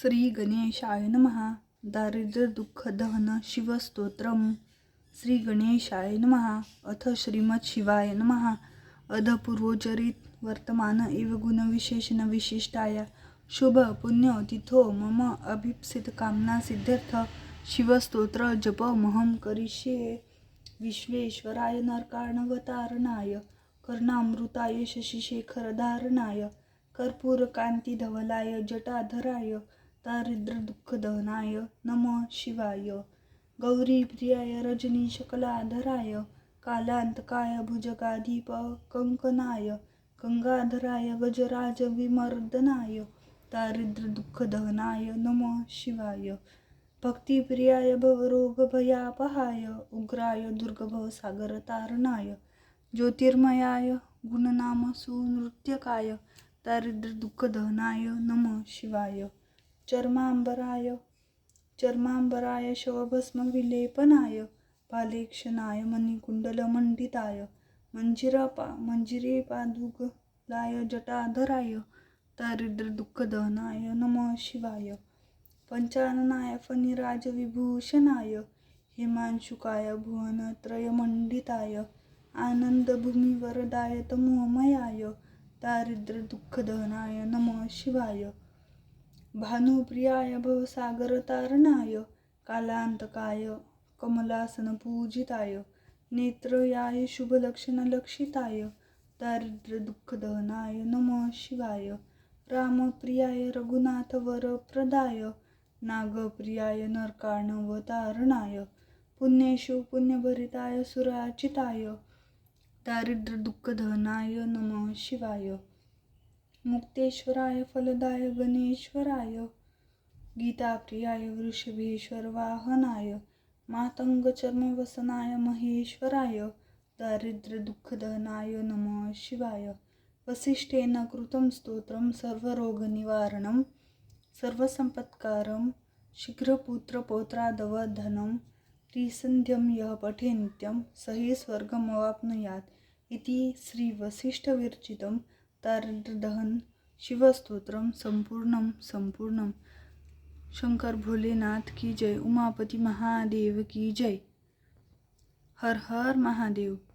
श्री गणेशाय नमः. दारिद्र्य दुःख दहन शिवस्तोत्रम. श्री गणेशाय नमः. अथ श्रीमत् शिवाय नमः. अध पूर्वोच्चरित वर्तमान एव गुण विशेषण विशिष्टाय शुभ पुण्य तिथो मम अभीप्सित कामना सिद्ध्यर्थ शिवस्तोत्र जपमहं करिष्ये. विश्वेश्वराय नरकार्णवतारणाय कर्णामृताय शशिशेखरधारणाय कर्पूरकांतिधवलाय जटाधराय दारिद्र्य दुःखदहनाय नमः शिवाय. गौरीप्रियाय रजनीशकलाधराय कालांतकाय भुजगाधीप कंकनाय गंगाधराय गजराज विमर्दनाय दारिद्र्य दुःखदहनाय नमः शिवाय. भक्तिप्रियाय भवरोगभयापहाय उग्राय दुर्गभवसागरतारणाय ज्योतिर्मयाय गुणनाम सुनृत्यकाय दारिद्र्य दुःखदहनाय नमः शिवाय. चर्मांबराय शवभस्मविलेपनाय भालेक्षणाय मणिकुण्डलमण्डिताय मंजिरेपादुगलाय जटाधराय दारिद्र्य दुःखदहनाय नमः शिवाय. पंचाननाय फणिराजविभूषणाय हेमांशुकाय भुवनत्रयमण्डिताय आनन्दभूमिवरदाय तमोमयाय दारिद्र्य दुःखदहनाय नमः शिवाय. भानुप्रियाय भवसागरतारणाय कालांतकाय कमलासनपूजिताय नेत्रयाय शुभलक्षणलक्षिताय दारिद्र्य दुःखदहनाय नमः शिवाय. रामप्रियाय रघुनाथवरप्रदाय नागप्रियाय नरकार्णवतारणाय पुण्येषु पुण्यभरिताय सुराचिताय दारिद्र्य दुःखदहनाय नमः शिवाय. मुक्तेश्वराय फलदाय गणेश्वराय गीताप्रियाय वृषभेश्वर वाहनाय मातंगचर्मवसनाय महेश्वराय दारिद्र्य दुःखदहनाय नमः शिवाय. वसिष्ठेन कृतं स्तोत्रं सर्वरोगनिवारणं सर्वसंपत्कारं शीघ्रपुत्रपौत्रादवधनं त्रिसन्ध्यं यः पठे नित्यं स हि स्वर्गमवाप्नुयात् इति श्रीवसिष्ठविरचितं दारिद्र्यदहन शिवस्तोत्रम संपूर्णम. शंकर भोलेनाथ की जय. उमापति महादेव की जय. हर हर महादेव.